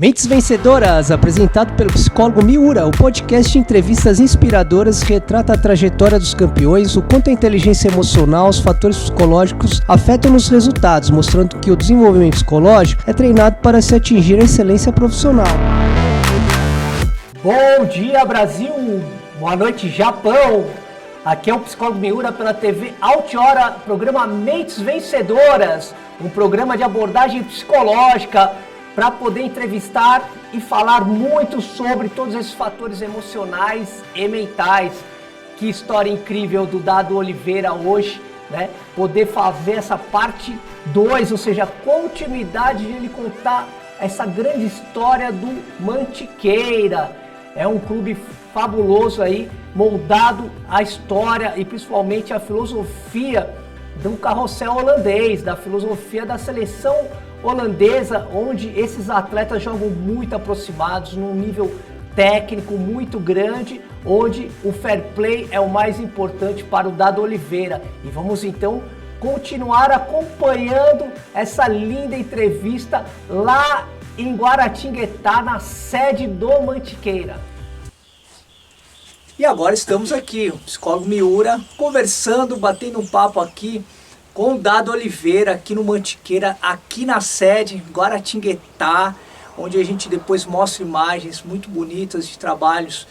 Mentes Vencedoras, apresentado pelo psicólogo Miura, o podcast de entrevistas inspiradoras que retrata a trajetória dos campeões, o quanto a inteligência emocional, os fatores psicológicos afetam nos resultados, mostrando que o desenvolvimento psicológico é treinado para se atingir a excelência profissional. Bom dia, Brasil! Boa noite, Japão! Aqui é o psicólogo Miura pela TV Altiora, programa Mentes Vencedoras, um programa de abordagem psicológica para poder entrevistar e falar muito sobre todos esses fatores emocionais e mentais. Que história incrível do Dado Oliveira hoje, né? Poder fazer essa parte 2, ou seja, a continuidade de ele contar essa grande história do Mantiqueira. É um clube fabuloso aí, moldado a história e principalmente a filosofia do carrossel holandês, da filosofia da seleção holandesa, onde esses atletas jogam muito aproximados, num nível técnico muito grande, onde o fair play é o mais importante para o Dado Oliveira. E vamos então continuar acompanhando essa linda entrevista lá em Guaratinguetá, na sede do Mantiqueira. E agora estamos aqui, o psicólogo Miura, conversando, batendo um papo aqui com o Dado Oliveira, aqui no Mantiqueira, aqui na sede, Guaratinguetá, onde a gente depois mostra imagens muito bonitas de trabalhos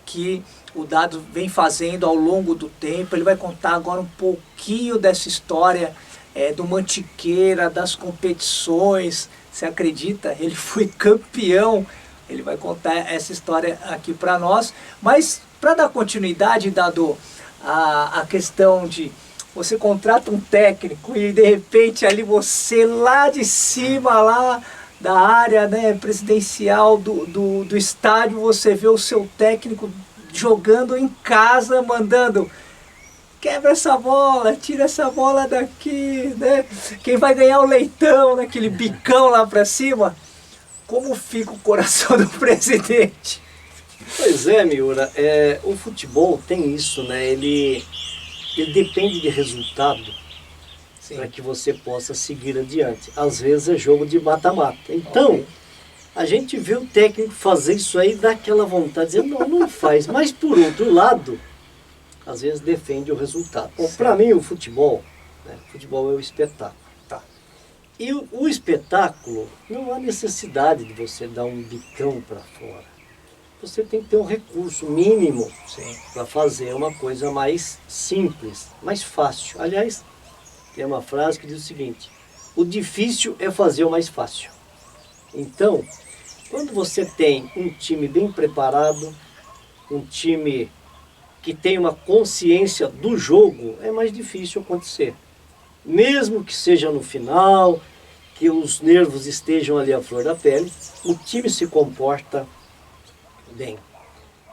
que o Dado vem fazendo ao longo do tempo. Ele vai contar agora um pouquinho dessa história do Mantiqueira, das competições. Você acredita? Ele foi campeão. Ele vai contar essa história aqui para nós. Mas para dar continuidade, Dado, a questão de você contrata um técnico e de repente ali você lá de cima, lá da área, né, presidencial do estádio, você vê o seu técnico jogando em casa, mandando: quebra essa bola, tira essa bola daqui, né? Quem vai ganhar o leitão, naquele bicão lá pra cima. Como fica o coração do presidente? Pois é, Miura, o futebol tem isso, né? Ele depende de resultado para que você possa seguir adiante. Às vezes é jogo de mata-mata. Então, a gente vê o técnico fazer isso aí, dá aquela vontade de dizer: não faz. Mas, por outro lado, às vezes defende o resultado. Bom, para mim, o futebol, né? Futebol é o espetáculo. Tá. E o espetáculo, não há necessidade de você dar um bicão para fora. Você tem que ter um recurso mínimo para fazer uma coisa mais simples, mais fácil. Aliás, tem uma frase que diz o seguinte: o difícil é fazer o mais fácil. Então, quando você tem um time bem preparado, um time que tem uma consciência do jogo, é mais difícil acontecer. Mesmo que seja no final, que os nervos estejam ali à flor da pele, o time se comporta bem.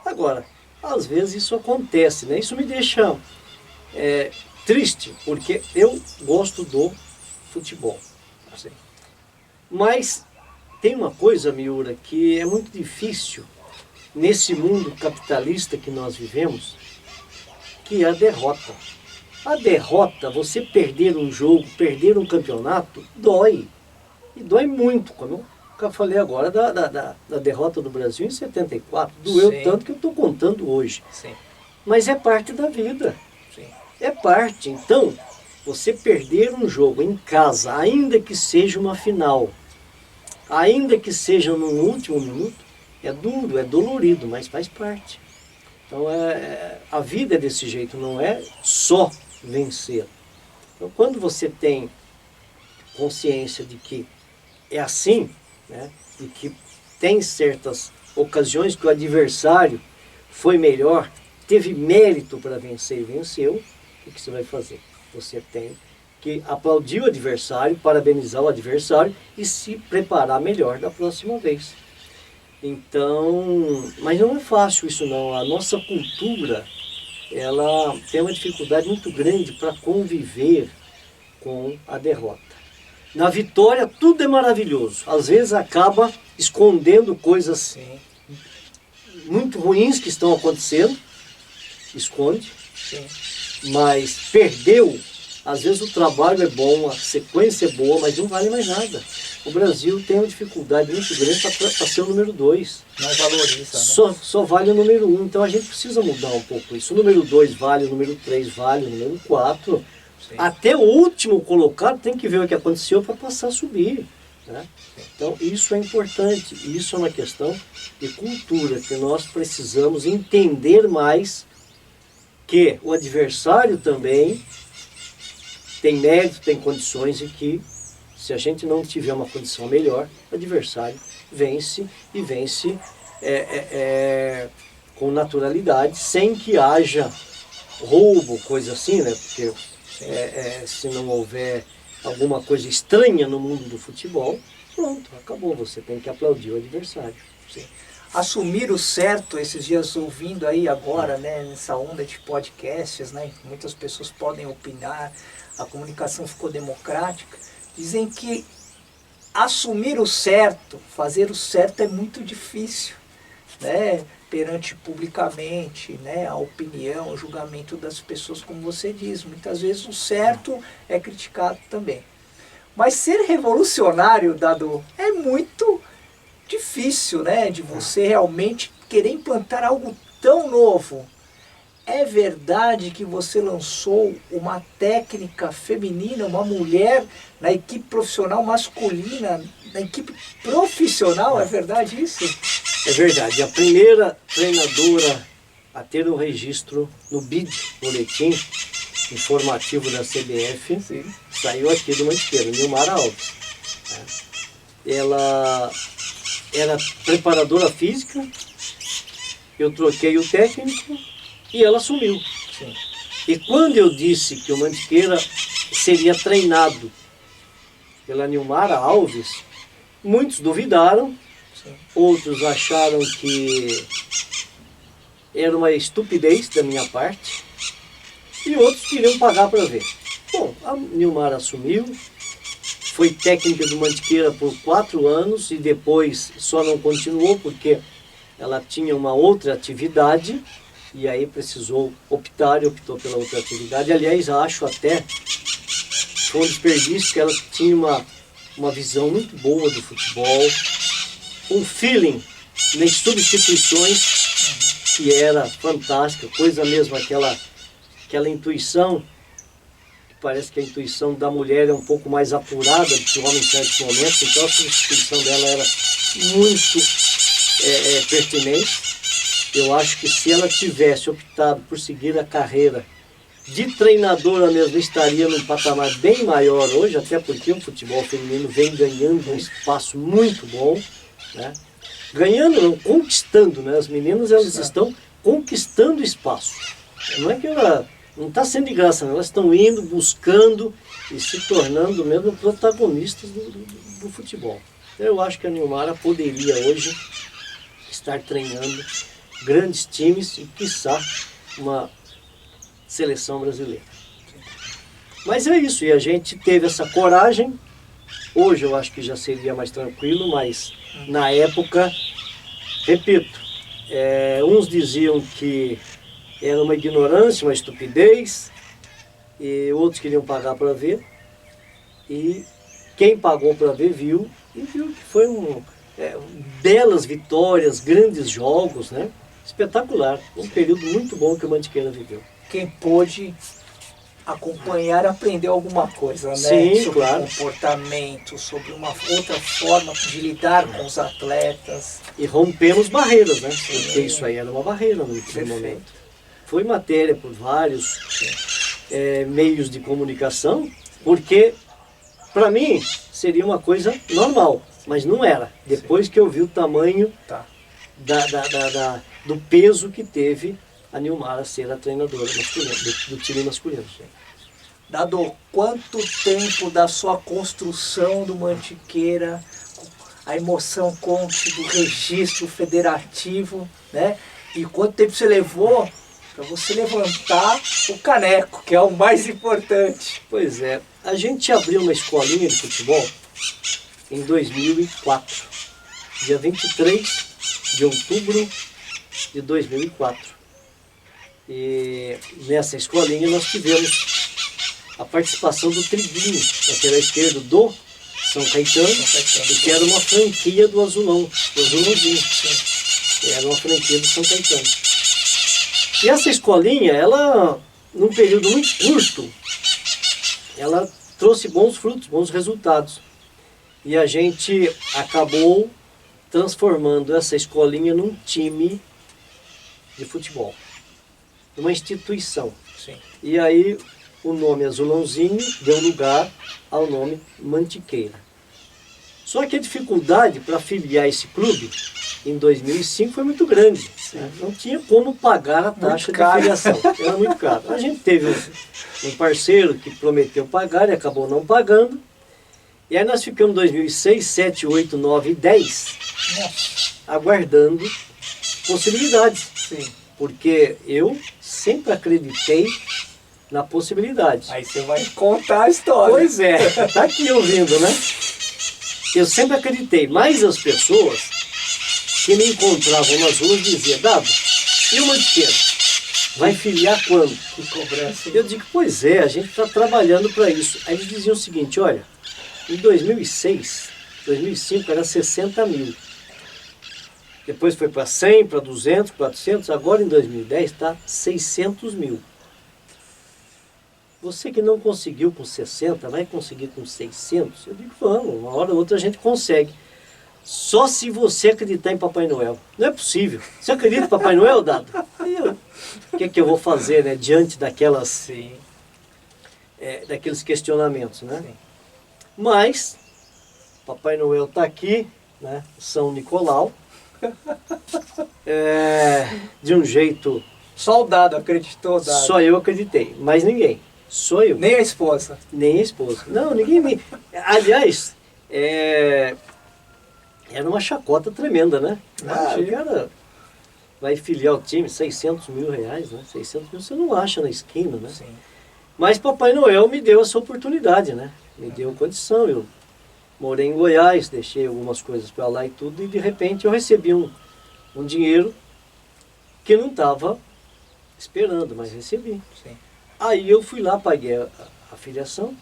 Agora, às vezes isso acontece, né? Isso me deixa triste, porque eu gosto do futebol. Assim. Mas tem uma coisa, Miura, que é muito difícil nesse mundo capitalista que nós vivemos, que é a derrota. A derrota, você perder um jogo, perder um campeonato, dói. E dói muito, como eu falei agora da derrota do Brasil em 74. Doeu tanto que eu estou contando hoje. Sim. Mas é parte da vida. Sim. É parte. Então, você perder um jogo em casa, ainda que seja uma final, ainda que seja no último minuto, é duro, é dolorido, mas faz parte. Então, a vida é desse jeito, não é só vencer. Então, quando você tem consciência de que é assim, né, e que tem certas ocasiões que o adversário foi melhor, teve mérito para vencer e venceu, o que você vai fazer? Você tem que aplaudir o adversário, parabenizar o adversário e se preparar melhor da próxima vez. Então, mas não é fácil isso não. A nossa cultura, ela tem uma dificuldade muito grande para conviver com a derrota. Na vitória tudo é maravilhoso. Às vezes acaba escondendo coisas muito ruins que estão acontecendo. Esconde. Sim. Mas perdeu, Às vezes o trabalho é bom, a sequência é boa, mas não vale mais nada. O Brasil tem uma dificuldade muito grande para ser o número 2. Não valoriza, né? Só vale o número 1, então a gente precisa mudar um pouco isso. O número 2 vale, o número 3 vale, o número 4. Sim. Até o último colocado tem que ver o que aconteceu para passar a subir. Né? Então isso é importante, isso é uma questão de cultura, que nós precisamos entender mais que o adversário também tem mérito, tem condições e que se a gente não tiver uma condição melhor, o adversário vence e vence com naturalidade, sem que haja roubo, coisa assim, né? Porque se não houver alguma coisa estranha no mundo do futebol, pronto, acabou, você tem que aplaudir o adversário. Sim. Assumir o certo, esses dias ouvindo aí agora, né, nessa onda de podcasts, né, muitas pessoas podem opinar, a comunicação ficou democrática, dizem que assumir o certo, fazer o certo é muito difícil, né, perante publicamente, né, a opinião, o julgamento das pessoas, como você diz, muitas vezes o certo é criticado também. Mas ser revolucionário, Dado, é muito difícil, né, de você realmente querer implantar algo tão novo. É verdade que você lançou uma técnica feminina, uma mulher na equipe profissional masculina, na equipe profissional, é verdade isso? É verdade. A primeira treinadora a ter um registro no BID, boletim informativo da CBF, sim, saiu aqui do Mantiqueira, Nilmara Alves. Ela era preparadora física, eu troquei o técnico e ela assumiu. Sim. E quando eu disse que o Mantiqueira seria treinado pela Nilmara Alves, muitos duvidaram, sim, outros acharam que era uma estupidez da minha parte e outros queriam pagar para ver. Bom, a Nilmara assumiu, foi técnica do Mantiqueira por 4 anos e depois só não continuou porque ela tinha uma outra atividade e aí precisou optar e optou pela outra atividade. Aliás, acho até foi um desperdício, que ela tinha uma visão muito boa do futebol, um feeling nas substituições que era fantástica, coisa mesmo, aquela intuição. Parece que a intuição da mulher é um pouco mais apurada do que o homem em certos momentos, então a substituição dela era muito pertinente. Eu acho que se ela tivesse optado por seguir a carreira de treinadora mesmo, estaria num patamar bem maior hoje, até porque o futebol feminino vem ganhando um espaço muito bom, né? Ganhando, não, conquistando, né? As meninas, elas estão conquistando espaço. Não é que ela não está sendo de graça, não. Elas estão indo, buscando e se tornando mesmo protagonistas do futebol. Eu acho que a Nilmara poderia hoje estar treinando grandes times e, quiçá, uma seleção brasileira. Mas é isso, e a gente teve essa coragem. Hoje eu acho que já seria mais tranquilo, mas na época, repito, uns diziam que era uma ignorância, uma estupidez, e outros queriam pagar para ver, e quem pagou para ver viu, e viu que foi belas vitórias, grandes jogos, né? Espetacular, um período muito bom que o Mantiqueira viveu. Quem pôde acompanhar, aprender alguma coisa, né? Sim, sobre claro, comportamento, sobre uma outra forma de lidar com os atletas. E rompemos barreiras, né? Porque isso aí era uma barreira no momento. Foi matéria por vários meios de comunicação, porque para mim seria uma coisa normal, mas não era. Depois que eu vi o tamanho do peso que teve a Nilmara ser a treinadora masculina, do time masculino. Dado quanto tempo da sua construção do Mantiqueira, a emoção conte do registro federativo, né? E quanto tempo você levou para você levantar o caneco, que é o mais importante? Pois é, a gente abriu uma escolinha de futebol em 2004, dia 23 de outubro de 2004. E nessa escolinha nós tivemos a participação do Triguinho, lateral esquerdo do São Caetano, que era uma franquia do Azulão, do Azulãozinho. Era uma franquia do São Caetano. E essa escolinha, ela, num período muito curto, ela trouxe bons frutos, bons resultados. E a gente acabou transformando essa escolinha num time de futebol, numa instituição. Sim. E aí o nome Azulãozinho deu lugar ao nome Mantiqueira. Só que a dificuldade para filiar esse clube em 2005 foi muito grande. Né? Não tinha como pagar a taxa de filiação, era muito caro. A gente teve um parceiro que prometeu pagar e acabou não pagando. E aí nós ficamos em 2006, 7, 8, 9 e 10 aguardando possibilidades. Sim. Porque eu sempre acreditei na possibilidade. Aí você vai contar a história. Pois é, tá aqui ouvindo, né? Eu sempre acreditei, mas as pessoas que me encontravam nas ruas diziam: Dado, e o Mantiqueira? Vai filiar quando? Que cobrança. Eu digo: pois é, a gente está trabalhando para isso. Aí eles diziam o seguinte: olha, em 2006, 2005 era 60 mil. Depois foi para 100, para 200, 400, agora em 2010 está 600 mil. Você que não conseguiu com 60, vai conseguir com 600? Eu digo: vamos, uma hora ou outra a gente consegue. Só se você acreditar em Papai Noel. Não é possível. Você acredita em Papai Noel, Dado? O que eu vou fazer, né, diante daquelas, daqueles questionamentos, né? Sim. Mas, Papai Noel está aqui, né, São Nicolau, de um jeito... Só o Dado acreditou, Dado. Só eu acreditei, mas ninguém. Só eu. Nem a esposa. Nem a esposa. Não, ninguém me... Aliás, era uma chacota tremenda, né? O cara vai filiar o time, 600 mil reais, né? 600 mil você não acha na esquina, né? Sim. Mas Papai Noel me deu essa oportunidade, né? Me deu condição. Eu morei em Goiás, deixei algumas coisas para lá e tudo, e de repente eu recebi um dinheiro que não estava esperando, mas recebi. Sim. Aí eu fui lá, paguei a filiação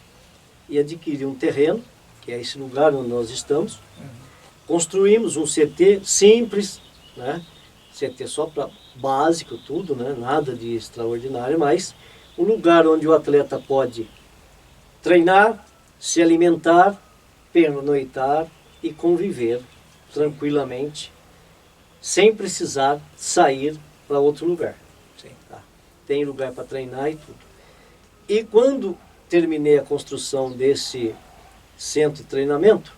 e adquiri um terreno, que é esse lugar onde nós estamos. Construímos um CT simples, né? CT só para básico, tudo, né? Nada de extraordinário, mas um lugar onde o atleta pode treinar, se alimentar, pernoitar e conviver tranquilamente, sem precisar sair para outro lugar. Sim. Tá? Tem lugar para treinar e tudo. E quando terminei a construção desse centro de treinamento,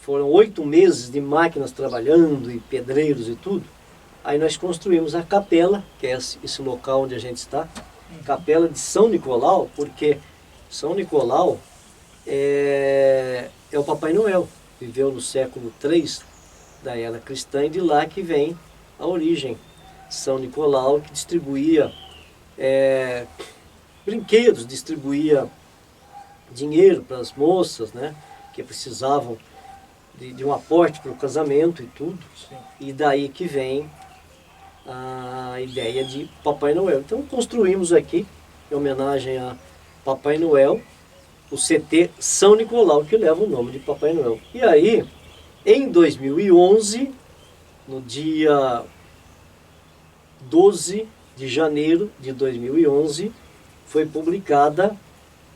foram 8 meses de máquinas trabalhando e pedreiros e tudo, aí nós construímos a capela, que é esse local onde a gente está, capela de São Nicolau, porque São Nicolau é o Papai Noel, viveu no século III da era cristã, e de lá que vem a origem. São Nicolau, que distribuía brinquedos, distribuía dinheiro para as moças, né, que precisavam de um aporte para o casamento e tudo. Sim. E daí que vem a ideia de Papai Noel. Então construímos aqui, em homenagem a Papai Noel, o CT São Nicolau, que leva o nome de Papai Noel. E aí, em 2011, no dia 12 de janeiro de 2011, foi publicada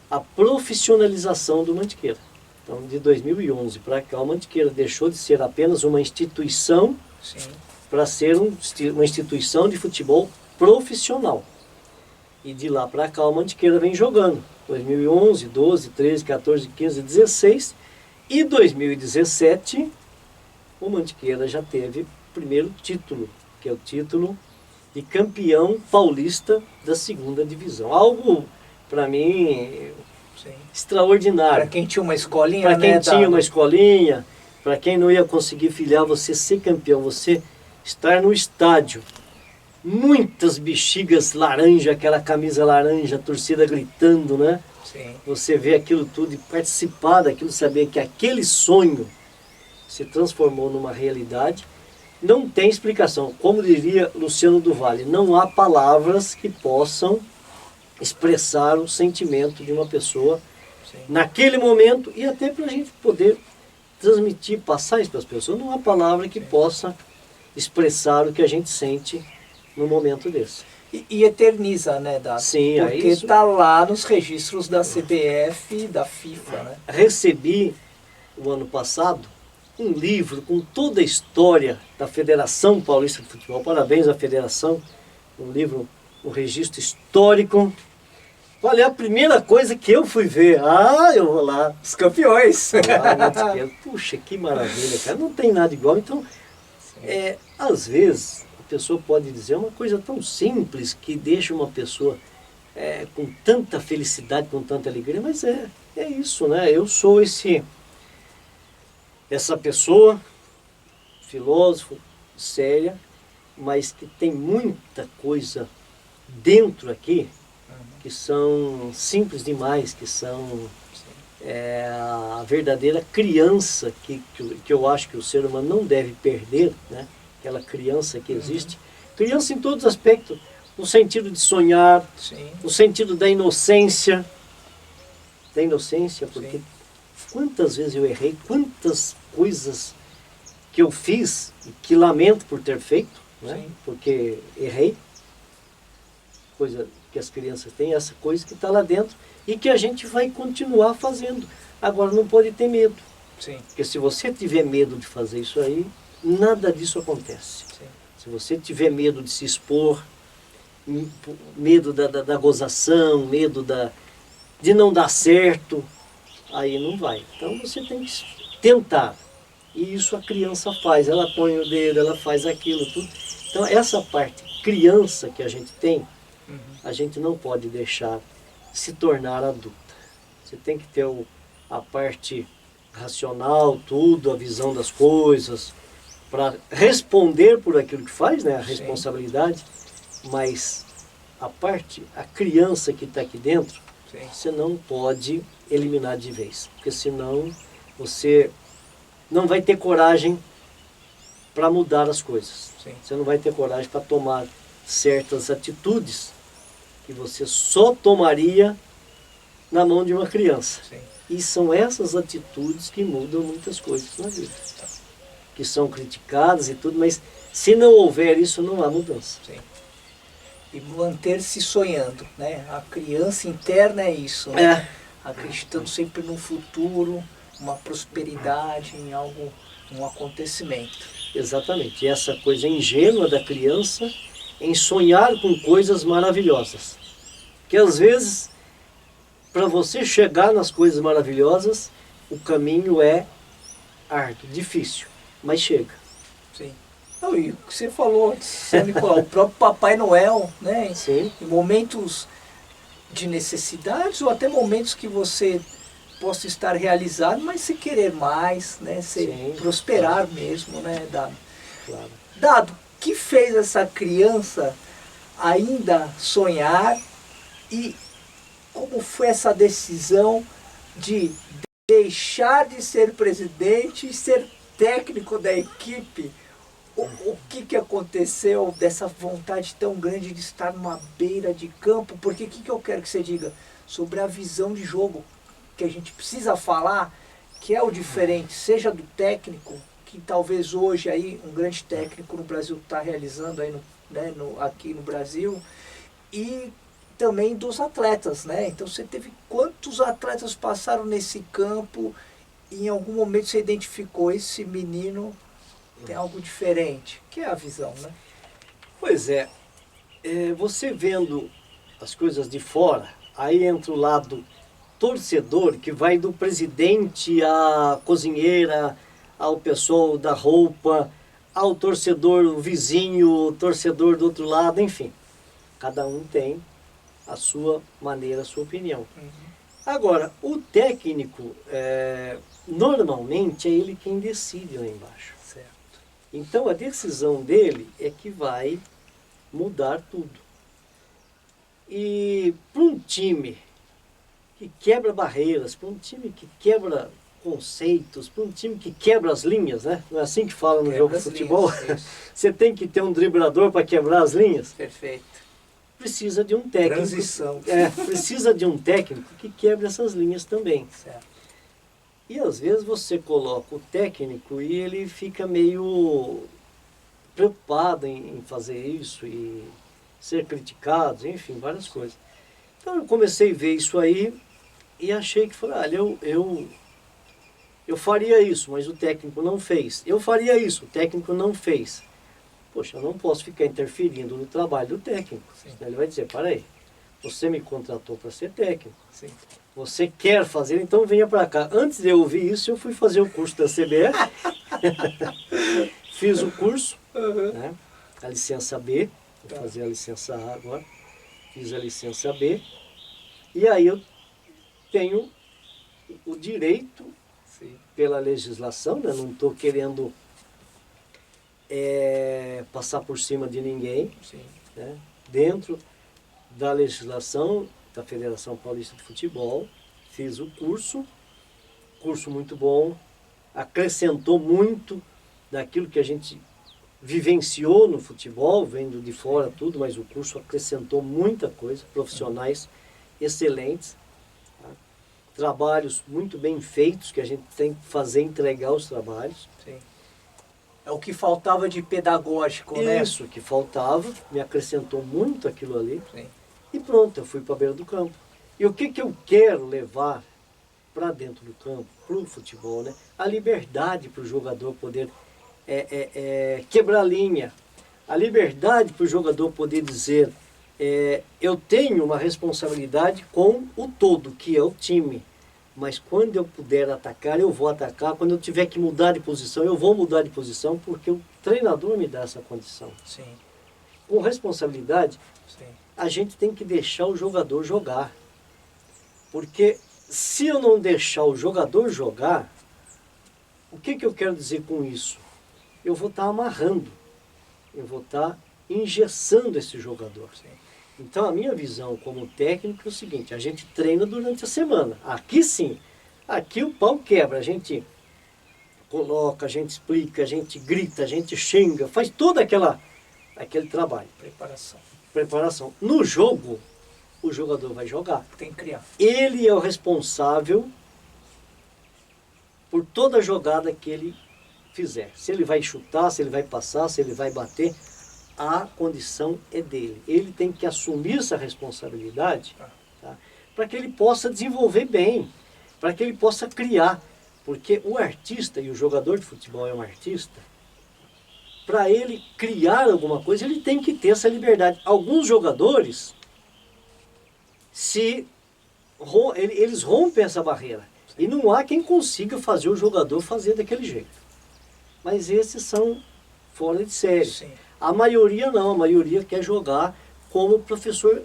a profissionalização do Mantiqueira. Então, de 2011 para cá, o Mantiqueira deixou de ser apenas uma instituição para ser uma instituição de futebol profissional. E de lá para cá, o Mantiqueira vem jogando. 2011, 12, 13, 14, 15, 16 e 2017, o Mantiqueira já teve o primeiro título, que é o título de campeão paulista da segunda divisão. Algo, para mim, extraordinário. Para quem tinha uma escolinha, para quem né, tinha uma escolinha, para quem não ia conseguir filiar, você ser campeão, você estar no estádio, muitas bexigas laranja, aquela camisa laranja, a torcida gritando, né? Sim. Você vê aquilo tudo e participar daquilo, saber que aquele sonho se transformou numa realidade, não tem explicação. Como diria Luciano do Vale, não há palavras que possam expressar o sentimento de uma pessoa Sim. naquele momento e até para a gente poder transmitir, passar isso para as pessoas. Não há palavra que possa expressar o que a gente sente no momento desse. E eterniza, né, Dado? Sim, porque isso... está lá nos registros da CBF e da FIFA, né? Recebi, o ano passado, um livro com toda a história da Federação Paulista de Futebol. Parabéns à Federação. Um livro, um registro histórico. Qual é a primeira coisa que eu fui ver? Eu vou lá. Os campeões. Puxa, que maravilha, cara. Não tem nada igual. Então, às vezes, a pessoa pode dizer uma coisa tão simples que deixa uma pessoa com tanta felicidade, com tanta alegria, mas é isso, né? Eu sou essa pessoa, filósofo, séria, mas que tem muita coisa dentro aqui, que são simples demais, que são a verdadeira criança que eu acho que o ser humano não deve perder, né? Aquela criança que existe. Criança em todos os aspectos, no sentido de sonhar, Sim. no sentido da inocência, porque Sim. quantas vezes eu errei, quantas coisas que eu fiz e que lamento por ter feito, né? Sim. Porque errei, coisa que as crianças têm, essa coisa que está lá dentro e que a gente vai continuar fazendo. Agora não pode ter medo, Sim. porque se você tiver medo de fazer isso aí, nada disso acontece. Sim. Se você tiver medo de se expor, medo da gozação, medo de não dar certo, aí não vai. Então você tem que tentar. E isso a criança faz, ela põe o dedo, ela faz aquilo, tudo. Então essa parte criança que a gente tem, a gente não pode deixar se tornar adulta. Você tem que ter a parte racional, tudo, a visão das coisas, para responder por aquilo que faz, né, a responsabilidade, mas a criança que está aqui dentro, Sim. você não pode eliminar de vez, porque senão você não vai ter coragem para mudar as coisas. Sim. Você não vai ter coragem para tomar certas atitudes que você só tomaria na mão de uma criança. Sim. E são essas atitudes que mudam muitas coisas na vida. Que são criticadas e tudo, mas se não houver isso, não há mudança. Sim. E manter-se sonhando, né? A criança interna é isso, né? Acreditando sempre no futuro, uma prosperidade, em algo, um acontecimento. Exatamente. E essa coisa ingênua da criança em sonhar com coisas maravilhosas. Que às vezes, para você chegar nas coisas maravilhosas, o caminho é árduo, difícil, mas chega. Sim. Não, e o que você falou, São Nicolau, o próprio Papai Noel, né? Sim. Em momentos de necessidades ou até momentos que você possa estar realizado, mas se querer mais, né? Se Sim, prosperar claro. Mesmo, né, Dado? Claro. Dado, o que fez essa criança ainda sonhar e como foi essa decisão de deixar de ser presidente e ser técnico da equipe? O que aconteceu dessa vontade tão grande de estar numa beira de campo? Porque o que eu quero que você diga sobre a visão de jogo que a gente precisa falar, que é o diferente, seja do técnico, que talvez hoje aí um grande técnico no Brasil está realizando aí aqui no Brasil, e também dos atletas, né? Então você teve quantos atletas passaram nesse campo e em algum momento você identificou esse menino tem algo diferente, que é a visão, né? Pois é, você vendo as coisas de fora, aí entra o lado torcedor, que vai do presidente à cozinheira, ao pessoal da roupa, ao torcedor, o vizinho, o torcedor do outro lado, enfim. Cada um tem a sua maneira, a sua opinião. Agora, o técnico, normalmente é ele quem decide lá embaixo. Certo. Então a decisão dele é que vai mudar tudo. E para um time que quebra barreiras, para um time que quebra conceitos, para um time que quebra as linhas, né? Não é assim que fala no jogo de futebol? Você tem que ter um driblador para quebrar as linhas. Perfeito. precisa de um técnico. Transição. Precisa de um técnico que quebre essas linhas também. Certo. E às vezes você coloca o técnico e ele fica meio preocupado em fazer isso e ser criticado, enfim, várias coisas. Então eu comecei a ver isso aí e achei que, olha, eu faria isso, mas o técnico não fez. Eu faria isso, o técnico não fez. Poxa, eu não posso ficar interferindo no trabalho do técnico. Senão ele vai dizer, aí, você me contratou para ser técnico. Sim. Você quer fazer, então venha para cá. Antes de eu ouvir isso, eu fui fazer o curso da CBF. Fiz o curso, né, a licença B. Vou fazer a licença A agora. Fiz a licença B. E aí eu tenho o direito, pela legislação, né, não estou querendo passar por cima de ninguém, né, dentro da legislação da Federação Paulista de Futebol, fiz o curso muito bom, acrescentou muito daquilo que a gente vivenciou no futebol, vendo de fora tudo, mas o curso acrescentou muita coisa, profissionais excelentes, tá? Trabalhos muito bem feitos, que a gente tem que fazer, entregar os trabalhos. Sim. É o que faltava de pedagógico, né? Isso que faltava, me acrescentou muito aquilo ali. Sim. E pronto, eu fui para a beira do campo. E o que eu quero levar para dentro do campo, para o futebol, né? A liberdade para o jogador poder quebrar linha. A liberdade para o jogador poder dizer, eu tenho uma responsabilidade com o todo, que é o time. Mas quando eu puder atacar, eu vou atacar. Quando eu tiver que mudar de posição, eu vou mudar de posição, porque o treinador me dá essa condição. Sim. Com responsabilidade, Sim. a gente tem que deixar o jogador jogar. Porque se eu não deixar o jogador jogar, o que eu quero dizer com isso? Eu vou estar amarrando, eu vou estar engessando esse jogador. Sim. Então a minha visão como técnico é o seguinte, a gente treina durante a semana. Aqui sim, aqui o pau quebra, a gente coloca, a gente explica, a gente grita, a gente xinga, faz todo aquele trabalho. Preparação. No jogo, o jogador vai jogar. Tem que criar. Ele é o responsável por toda a jogada que ele fizer. Se ele vai chutar, se ele vai passar, se ele vai bater, a condição é dele. Ele tem que assumir essa responsabilidade, tá? Para que ele possa desenvolver bem, para que ele possa criar. Porque o artista, e o jogador de futebol é um artista, para ele criar alguma coisa, ele tem que ter essa liberdade. Alguns jogadores, eles rompem essa barreira. E não há quem consiga fazer o jogador fazer daquele jeito. Mas esses são fora de série. Sim. A maioria não, a maioria quer jogar como o professor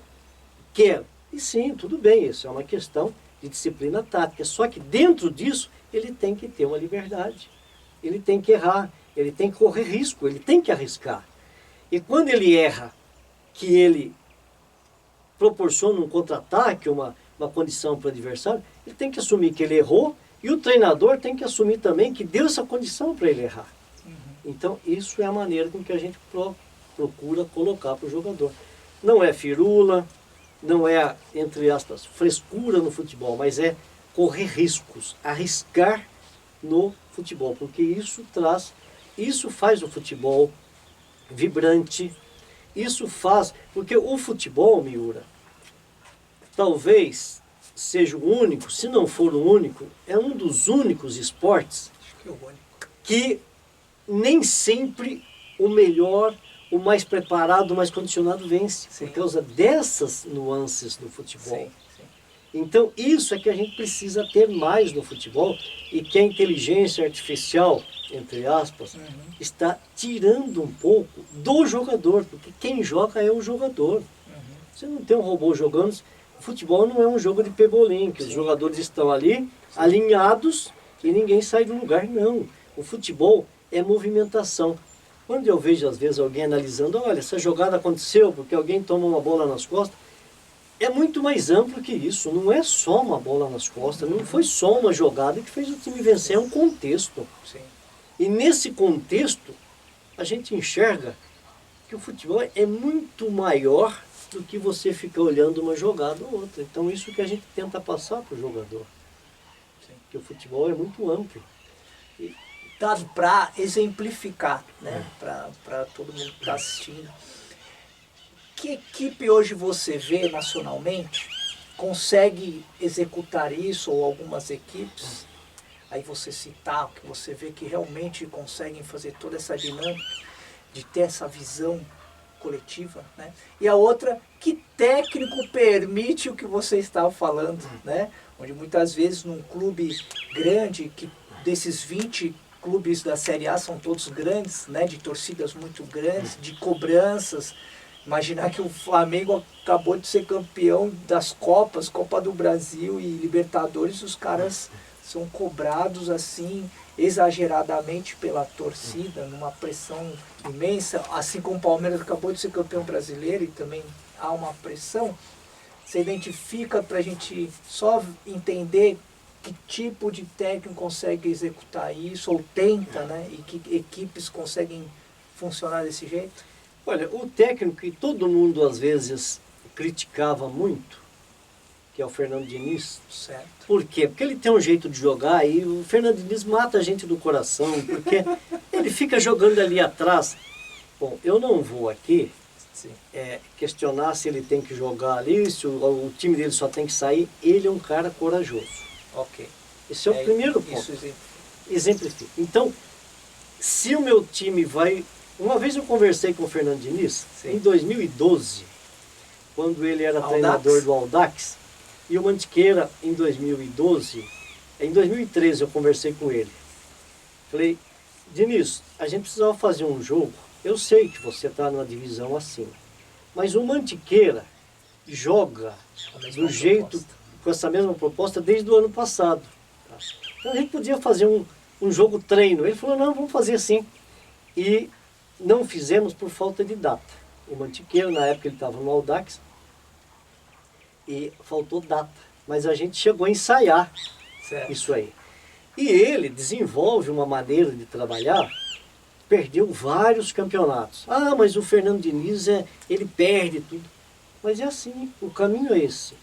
quer. E sim, tudo bem, isso é uma questão de disciplina tática. Só que dentro disso, ele tem que ter uma liberdade. Ele tem que errar, ele tem que correr risco, ele tem que arriscar. E quando ele erra, que ele proporciona um contra-ataque, uma condição para o adversário, ele tem que assumir que ele errou e o treinador tem que assumir também que deu essa condição para ele errar. Então, isso é a maneira com que a gente procura colocar para o jogador. Não é firula, não é, entre aspas, frescura no futebol, mas é correr riscos, arriscar no futebol, porque isso faz o futebol vibrante, isso faz, porque o futebol, Miura, talvez seja o único, se não for o único, é um dos únicos esportes que nem sempre o melhor, o mais preparado, o mais condicionado vence. Sim. Por causa dessas nuances do futebol. Sim. Então isso é que a gente precisa ter mais no futebol e que a inteligência artificial, entre aspas, está tirando um pouco do jogador, porque quem joga é o jogador. Você não tem um robô jogando. Futebol não é um jogo de pebolim, que os jogadores estão ali alinhados e ninguém sai do lugar, não. O futebol é movimentação. Quando eu vejo, às vezes, alguém analisando, olha, essa jogada aconteceu porque alguém toma uma bola nas costas, é muito mais amplo que isso. Não é só uma bola nas costas, não foi só uma jogada que fez o time vencer, é um contexto. Sim. E nesse contexto, a gente enxerga que o futebol é muito maior do que você ficar olhando uma jogada ou outra. Então isso que a gente tenta passar para o jogador. Que o futebol é muito amplo. Dado para exemplificar, né? Para todo mundo que está assistindo. Que equipe hoje você vê nacionalmente consegue executar isso, ou algumas equipes, aí você citar, que você vê que realmente conseguem fazer toda essa dinâmica de ter essa visão coletiva, né? E a outra, que técnico permite o que você estava falando, né? Onde muitas vezes num clube grande, que desses 20 clubes da Série A são todos grandes, né? De torcidas muito grandes, de cobranças. Imaginar que o Flamengo acabou de ser campeão das Copas, Copa do Brasil e Libertadores, os caras são cobrados assim exageradamente pela torcida, numa pressão imensa, assim como o Palmeiras acabou de ser campeão brasileiro e também há uma pressão. Você identifica para a gente só entender que tipo de técnico consegue executar isso, ou tenta, né? E que equipes conseguem funcionar desse jeito? Olha, o técnico que todo mundo às vezes criticava muito, que é o Fernando Diniz. Certo. Por quê? Porque ele tem um jeito de jogar e o Fernando Diniz mata a gente do coração, porque ele fica jogando ali atrás. Bom, eu não vou aqui questionar se ele tem que jogar ali, se o time dele só tem que sair. Ele é um cara corajoso. Ok. Esse é o primeiro ponto. Isso Exemplifica. Então, se o meu time vai... Uma vez eu conversei com o Fernando Diniz, em 2012, quando ele era treinador do Audax, e o Mantiqueira em 2012, em 2013 eu conversei com ele. Falei, Diniz, a gente precisava fazer um jogo, eu sei que você está numa divisão acima, mas o Mantiqueira joga do jeito, com essa mesma proposta desde o ano passado. Então a gente podia fazer um jogo treino. Ele falou, não, vamos fazer assim. E não fizemos por falta de data. O Mantiqueiro, na época, ele estava no Audax e faltou data. Mas a gente chegou a ensaiar isso aí. E ele desenvolve uma maneira de trabalhar, perdeu vários campeonatos. Ah, mas o Fernando Diniz, ele perde tudo. Mas é assim, o caminho é esse.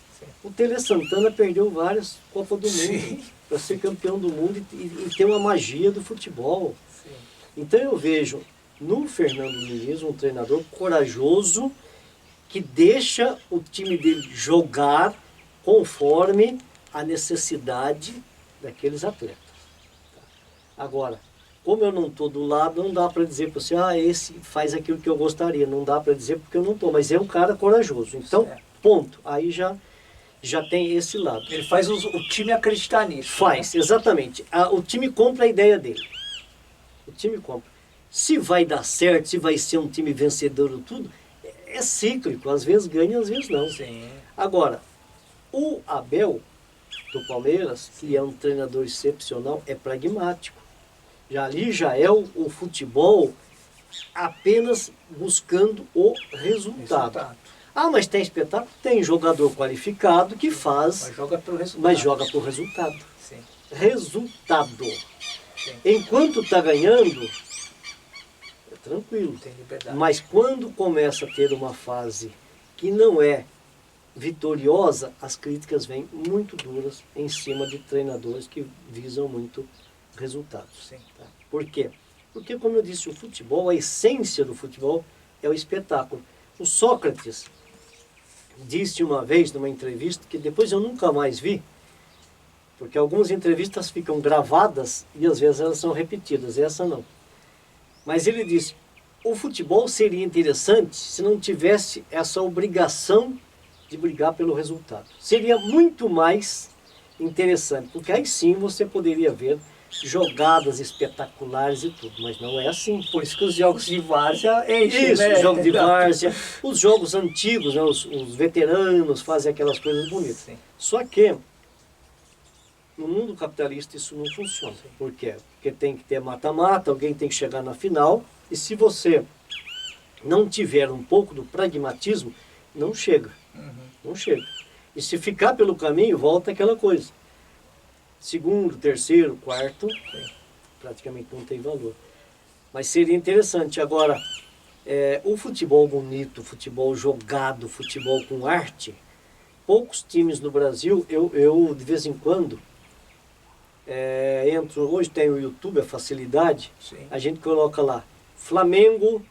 O Tele Santana perdeu várias Copas do Mundo para ser campeão do mundo e ter uma magia do futebol. Sim. Então eu vejo no Fernando Diniz um treinador corajoso que deixa o time dele jogar conforme a necessidade daqueles atletas. Agora, como eu não estou do lado, não dá para dizer para você, esse faz aquilo que eu gostaria. Não dá para dizer porque eu não estou, mas é um cara corajoso. Então, ponto. Aí já tem esse lado. Ele faz o time acreditar nisso. Faz, né? Exatamente. O time compra a ideia dele. O time compra. Se vai dar certo, se vai ser um time vencedor ou tudo, é cíclico. Às vezes ganha, às vezes não. Sim. Agora, o Abel, do Palmeiras, que é um treinador excepcional, é pragmático. Ali já é o futebol apenas buscando o resultado. Ah, mas tem espetáculo? Tem jogador qualificado que faz, mas joga por resultado. Sim. Resultado. Sim. Enquanto está ganhando, é tranquilo. Tem liberdade. Mas quando começa a ter uma fase que não é vitoriosa, as críticas vêm muito duras em cima de treinadores que visam muito resultados. Sim. Tá? Por quê? Porque, como eu disse, o futebol, a essência do futebol é o espetáculo. O Sócrates disse uma vez numa entrevista, que depois eu nunca mais vi, porque algumas entrevistas ficam gravadas e às vezes elas são repetidas, essa não. Mas ele disse, o futebol seria interessante se não tivesse essa obrigação de brigar pelo resultado. Seria muito mais interessante, porque aí sim você poderia ver jogadas espetaculares e tudo, mas não é assim. Por isso que os jogos de várzea enchem, isso, né? Os jogos de várzea, os jogos antigos, né? os veteranos fazem aquelas coisas bonitas. Sim. Só que no mundo capitalista isso não funciona. Sim. Por quê? Porque tem que ter mata-mata, alguém tem que chegar na final, e se você não tiver um pouco do pragmatismo, não chega. Não chega. E se ficar pelo caminho, volta aquela coisa. Segundo, terceiro, quarto, praticamente não tem valor. Mas seria interessante. Agora, O futebol bonito, o futebol jogado, o futebol com arte, poucos times no Brasil, eu de vez em quando entro, hoje tem o YouTube, a facilidade, Sim. a gente coloca lá, Flamengo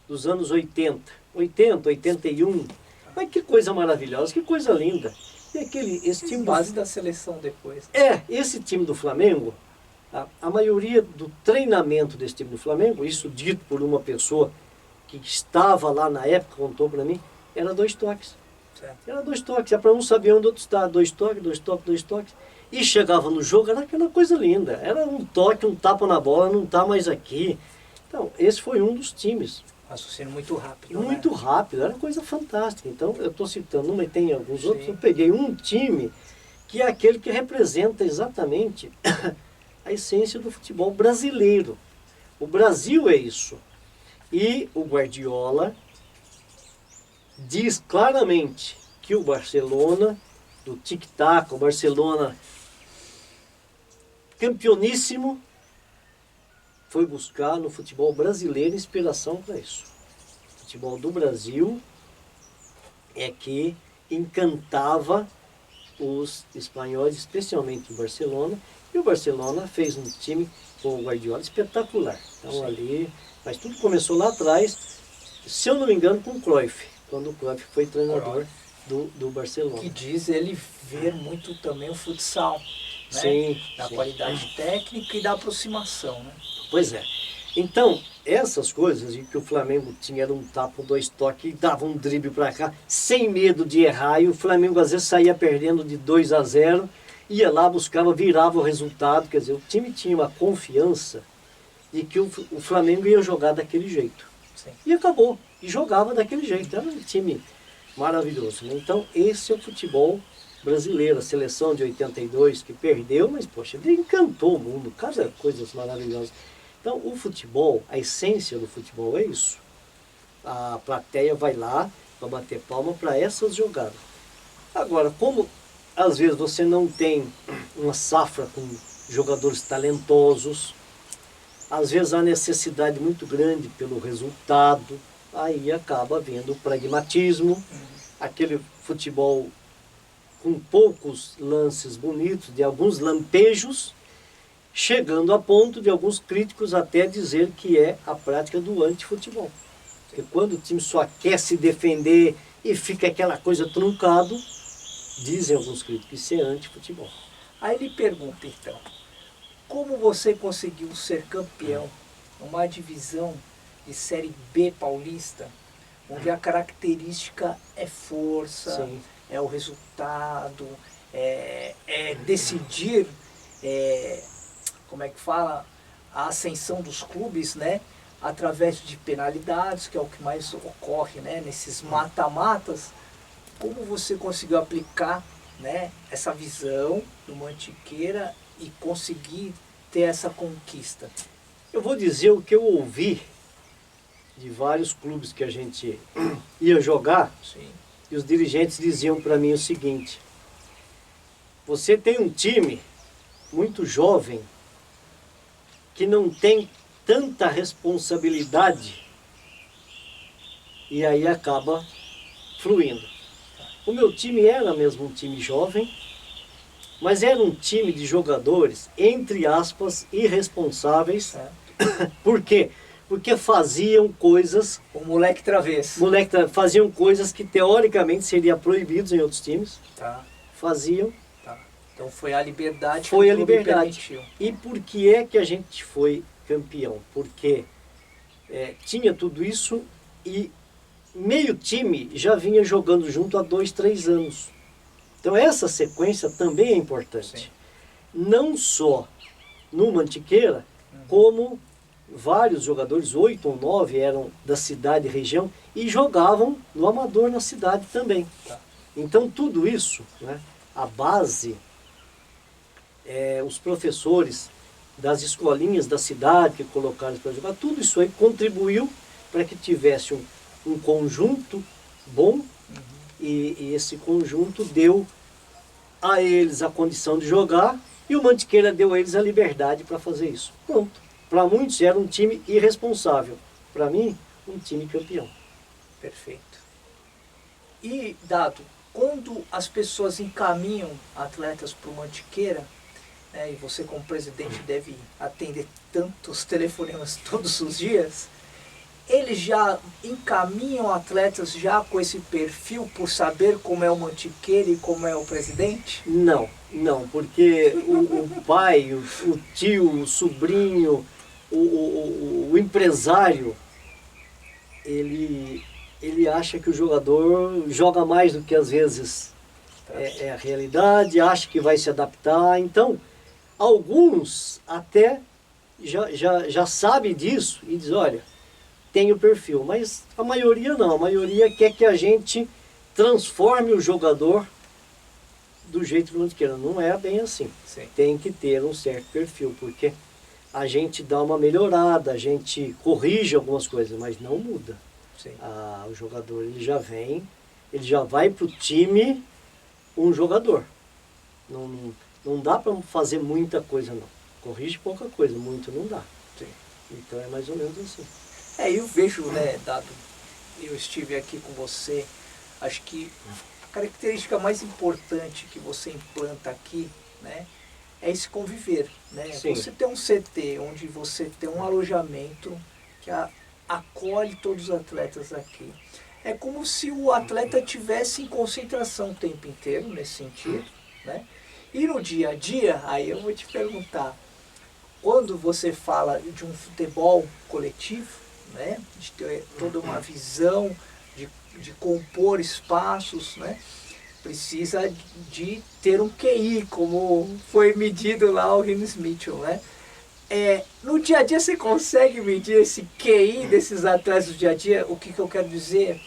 dos anos 80, 81, mas que coisa maravilhosa, que coisa linda. E esse time Base da seleção depois. esse time do Flamengo, a maioria do treinamento desse time do Flamengo, isso dito por uma pessoa que estava lá na época, contou para mim, era 2 toques. Certo. Era 2 toques, é para um saber onde outro está, 2 toques, 2 toques, 2 toques. E chegava no jogo, era aquela coisa linda. Era um toque, um tapa na bola, não está mais aqui. Então, esse foi um dos times. Raciocínio muito rápido. Muito né? rápido, era coisa fantástica. Então, eu estou citando uma e tem alguns outros. Sim. Eu peguei um time que é aquele que representa exatamente a essência do futebol brasileiro. O Brasil é isso. E o Guardiola diz claramente que o Barcelona, do tic-tac, o Barcelona campeoníssimo, foi buscar no futebol brasileiro inspiração para isso. O futebol do Brasil é que encantava os espanhóis, especialmente o Barcelona, e o Barcelona fez um time com o Guardiola espetacular. Então Sim. ali, mas tudo começou lá atrás, se eu não me engano, com o Cruyff, quando o Cruyff foi treinador do Barcelona. Que diz ele ver muito também o futsal. Né? Sim, Da sim. qualidade técnica e da aproximação. Né? Pois é. Então, essas coisas de que o Flamengo tinha era um tapa, 2 toques, dava um drible para cá, sem medo de errar, e o Flamengo às vezes saía perdendo de 2-0, ia lá, buscava, virava o resultado, quer dizer, o time tinha uma confiança de que o Flamengo ia jogar daquele jeito. Sim. E acabou, e jogava daquele jeito, era um time maravilhoso. Né? Então, esse é o futebol brasileiro, a seleção de 82 que perdeu, mas poxa, ele encantou o mundo, cada coisa maravilhosa. Então, o futebol, a essência do futebol é isso. A plateia vai lá para bater palma para essas jogadas. Agora, como às vezes você não tem uma safra com jogadores talentosos, às vezes há necessidade muito grande pelo resultado, aí acaba havendo o pragmatismo, aquele futebol com poucos lances bonitos, de alguns lampejos, chegando a ponto de alguns críticos até dizer que é a prática do antifutebol. Porque quando o time só quer se defender e fica aquela coisa truncado, dizem alguns críticos que isso é antifutebol. Aí ele pergunta então, como você conseguiu ser campeão numa divisão de Série B paulista, onde a característica é força, Sim. é o resultado, é decidir, como é que fala, a ascensão dos clubes, né? Através de penalidades, que é o que mais ocorre, né? Nesses mata-matas. Como você conseguiu aplicar, né, essa visão do Mantiqueira e conseguir ter essa conquista? Eu vou dizer o que eu ouvi de vários clubes que a gente ia jogar, Sim. e os dirigentes diziam para mim o seguinte: você tem um time muito jovem que não tem tanta responsabilidade e aí acaba fluindo. O meu time era mesmo um time jovem, mas era um time de jogadores, entre aspas, irresponsáveis. Por quê? Porque faziam coisas... O moleque travesso. Faziam coisas que teoricamente seriam proibidos em outros times. Tá, Faziam. tá. Então foi a liberdade Foi que a o clube liberdade. permitiu. E por que é que a gente foi campeão? Porque tinha tudo isso e meio time já vinha jogando junto há 2, 3 anos. Então essa sequência também é importante. Sim. Não só no Mantiqueira, como vários jogadores, 8 ou 9 eram da cidade e região e jogavam no amador na cidade também. Tá. Então tudo isso, né, a base, os professores das escolinhas da cidade que colocaram para jogar, tudo isso aí contribuiu para que tivesse um conjunto bom, e esse conjunto deu a eles a condição de jogar e o Mantiqueira deu a eles a liberdade para fazer isso. Pronto. Para muitos era um time irresponsável. Para mim, um time campeão. Perfeito. E, Dado, quando as pessoas encaminham atletas para o Mantiqueira, né, e você como presidente deve atender tantos telefonemas todos os dias, eles já encaminham atletas já com esse perfil por saber como é o Mantiqueira e como é o presidente? Não, porque o pai, o tio, o sobrinho, o empresário, ele acha que o jogador joga mais do que às vezes é a realidade, acha que vai se adaptar. Então, alguns até já sabem disso e dizem, olha, tem o perfil, mas a maioria não, a maioria quer que a gente transforme o jogador do jeito que o Mantiqueira. Não é bem assim. Sim. Tem que ter um certo perfil, porque a gente dá uma melhorada, a gente corrige algumas coisas, mas não muda. Sim. O jogador ele já vem, ele já vai para o time um jogador. Não dá para fazer muita coisa não. Corrige pouca coisa, muito não dá. Sim. Então é mais ou menos assim. Eu vejo, né, Dado, eu estive aqui com você, acho que a característica mais importante que você implanta aqui, né, é esse conviver, né? Sim. Você tem um CT onde você tem um alojamento que acolhe todos os atletas aqui. É como se o atleta tivesse em concentração o tempo inteiro, nesse sentido, né? E no dia a dia, aí eu vou te perguntar, quando você fala de um futebol coletivo, né, de ter toda uma visão, de compor espaços, né, precisa de ter um QI, como foi medido lá o Rinus Mitchell, né? No dia a dia você consegue medir esse QI desses atletas do dia a dia? O que eu quero dizer?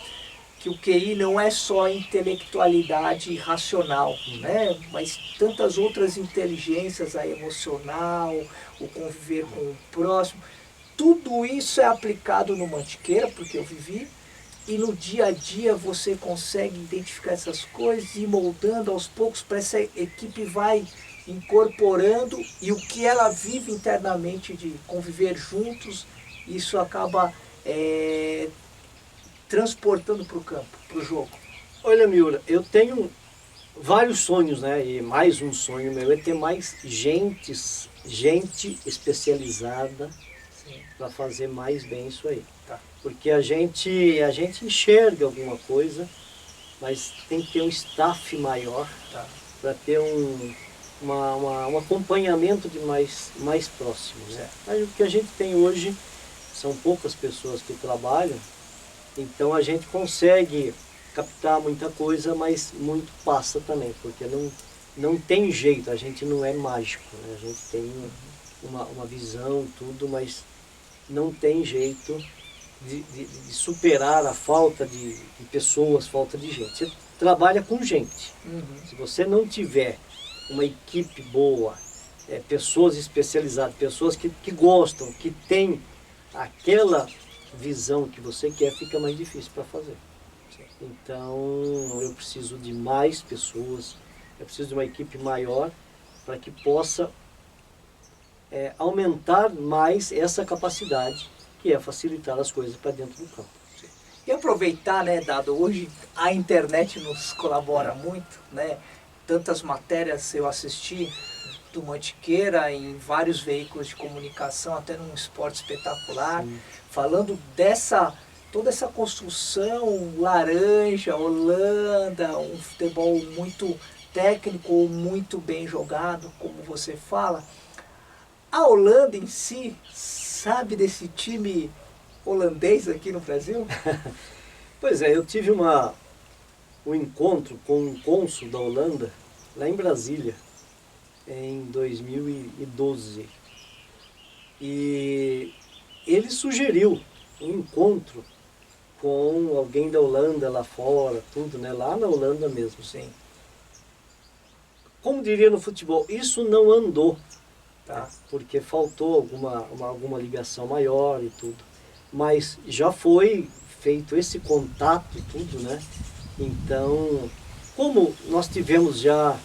Que o QI não é só intelectualidade racional, né? Mas tantas outras inteligências, a emocional, o conviver com o próximo. Tudo isso é aplicado no Mantiqueira, porque eu vivi, e no dia a dia você consegue identificar essas coisas e ir moldando aos poucos para essa equipe vai incorporando, e o que ela vive internamente de conviver juntos, isso acaba transportando para o campo, para o jogo. Olha, Miura, eu tenho vários sonhos, né? E mais um sonho meu é ter mais gente especializada para fazer mais bem isso aí. Tá. Porque a gente enxerga alguma coisa, mas tem que ter um staff maior, Tá. para ter um acompanhamento de mais próximo, né? Mas o que a gente tem hoje são poucas pessoas que trabalham, então a gente consegue captar muita coisa, mas muito passa também, porque não tem jeito, a gente não é mágico, né? A gente tem uma visão, tudo, mas não tem jeito de superar a falta de pessoas, falta de gente. Você trabalha com gente. Se você não tiver uma equipe boa, pessoas especializadas, pessoas que gostam, que têm aquela visão que você quer, fica mais difícil para fazer. Então eu preciso de mais pessoas, eu preciso de uma equipe maior para que possa aumentar mais essa capacidade, que é facilitar as coisas para dentro do campo. E aproveitar, né, Dado, hoje a internet nos colabora muito, né? Tantas matérias eu assisti do Mantiqueira em vários veículos de comunicação, até num Esporte Espetacular, falando toda essa construção laranja, Holanda, um futebol muito técnico, muito bem jogado, como você fala. A Holanda em si sabe desse time holandês aqui no Brasil? Pois é, eu tive um encontro com um cônsul da Holanda, lá em Brasília, em 2012. E ele sugeriu um encontro com alguém da Holanda lá fora, tudo, né? Lá na Holanda mesmo. Sim. Como diria no futebol, isso não andou, Tá. porque faltou alguma ligação maior e tudo. Mas já foi feito esse contato e tudo, né? Então, como nós tivemos já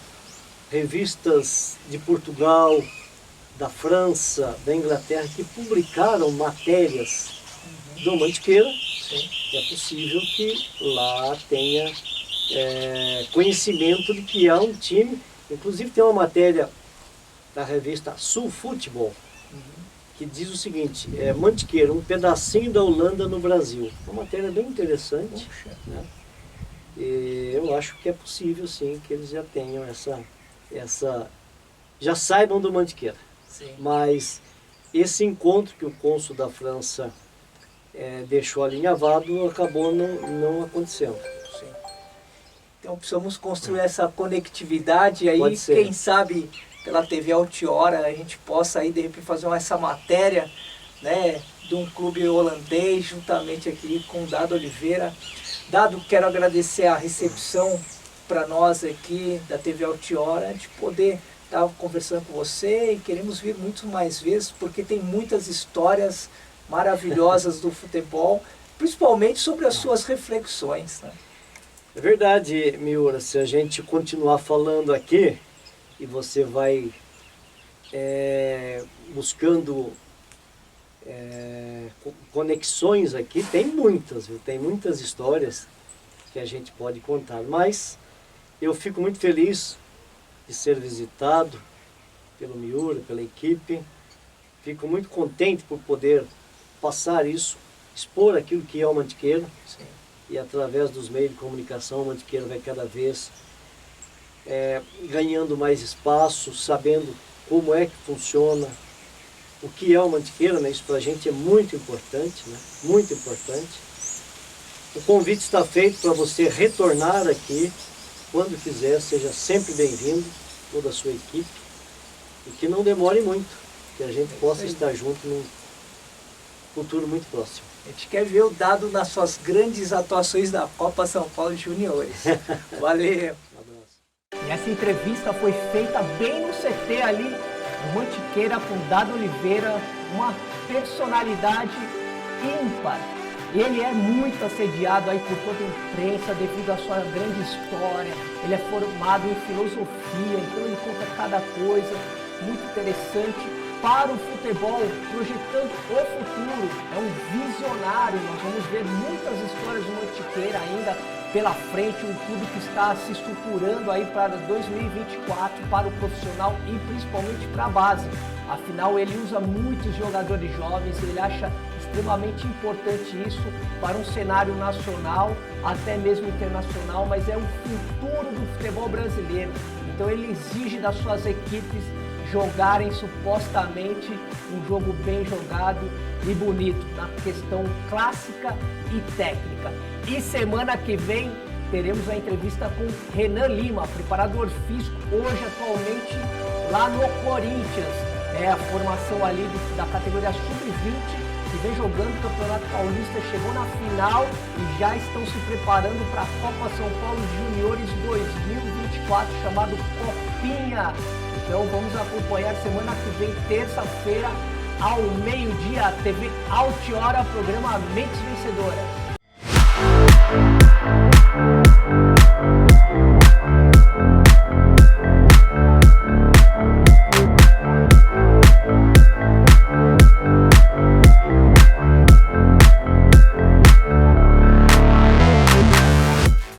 revistas de Portugal, da França, da Inglaterra, que publicaram matérias do Mantiqueira, Sim. É possível que lá tenha conhecimento de que há um time. Inclusive tem uma matéria da revista Sul Futebol que diz o seguinte: Mantiqueira, um pedacinho da Holanda no Brasil. Uma matéria bem interessante. Né? E eu acho que é possível sim que eles já tenham já saibam do Mantiqueira. Sim. Mas esse encontro que o cônsul da França deixou alinhavado acabou não acontecendo. Sim. Então precisamos construir essa conectividade aí, Pode ser. quem sabe pela TV Altiora a gente possa aí de repente fazer essa matéria, né, de um clube holandês juntamente aqui com o Dado Oliveira. Dado, quero agradecer a recepção para nós aqui da TV Altiora, de poder estar conversando com você, e queremos vir muito mais vezes porque tem muitas histórias maravilhosas do futebol, principalmente sobre as suas reflexões. Né? É verdade, Miura, se a gente continuar falando aqui e você vai buscando conexões aqui, tem muitas, viu? Tem muitas histórias que a gente pode contar, mas eu fico muito feliz de ser visitado pelo Miura, pela equipe, fico muito contente por poder passar isso, expor aquilo que é o Mantiqueira. Sim. E através dos meios de comunicação, o Mantiqueira vai cada vez ganhando mais espaço, sabendo como é que funciona, o que é o Mantiqueira, né? Isso para a gente é muito importante, né? Muito importante. O convite está feito para você retornar aqui, quando quiser, seja sempre bem-vindo, toda a sua equipe, e que não demore muito, que a gente possa estar junto num futuro muito próximo. A gente quer ver o Dado nas suas grandes atuações da Copa São Paulo Juniores. Valeu! E essa entrevista foi feita bem no CT ali, no Mantiqueira, com Dado Oliveira, uma personalidade ímpar. Ele é muito assediado aí por toda a imprensa devido à sua grande história. Ele é formado em filosofia, então ele conta cada coisa muito interessante para o futebol, projetando o futuro. É um visionário, nós vamos ver muitas histórias do Mantiqueira ainda pela frente, um clube que está se estruturando aí para 2024, para o profissional e principalmente para a base. Afinal, ele usa muitos jogadores jovens, ele acha extremamente importante isso para um cenário nacional, até mesmo internacional, mas é o futuro do futebol brasileiro. Então ele exige das suas equipes jogarem supostamente um jogo bem jogado e bonito, na questão clássica e técnica. E semana que vem teremos a entrevista com Renan Lima, preparador físico, hoje atualmente lá no Corinthians. É a formação ali da categoria Sub-20, que vem jogando o Campeonato Paulista, chegou na final e já estão se preparando para a Copa São Paulo Juniores 2024, chamado Copinha. Então vamos acompanhar semana que vem, terça-feira, ao meio-dia, TV Altiora, programa Mentes Vencedoras.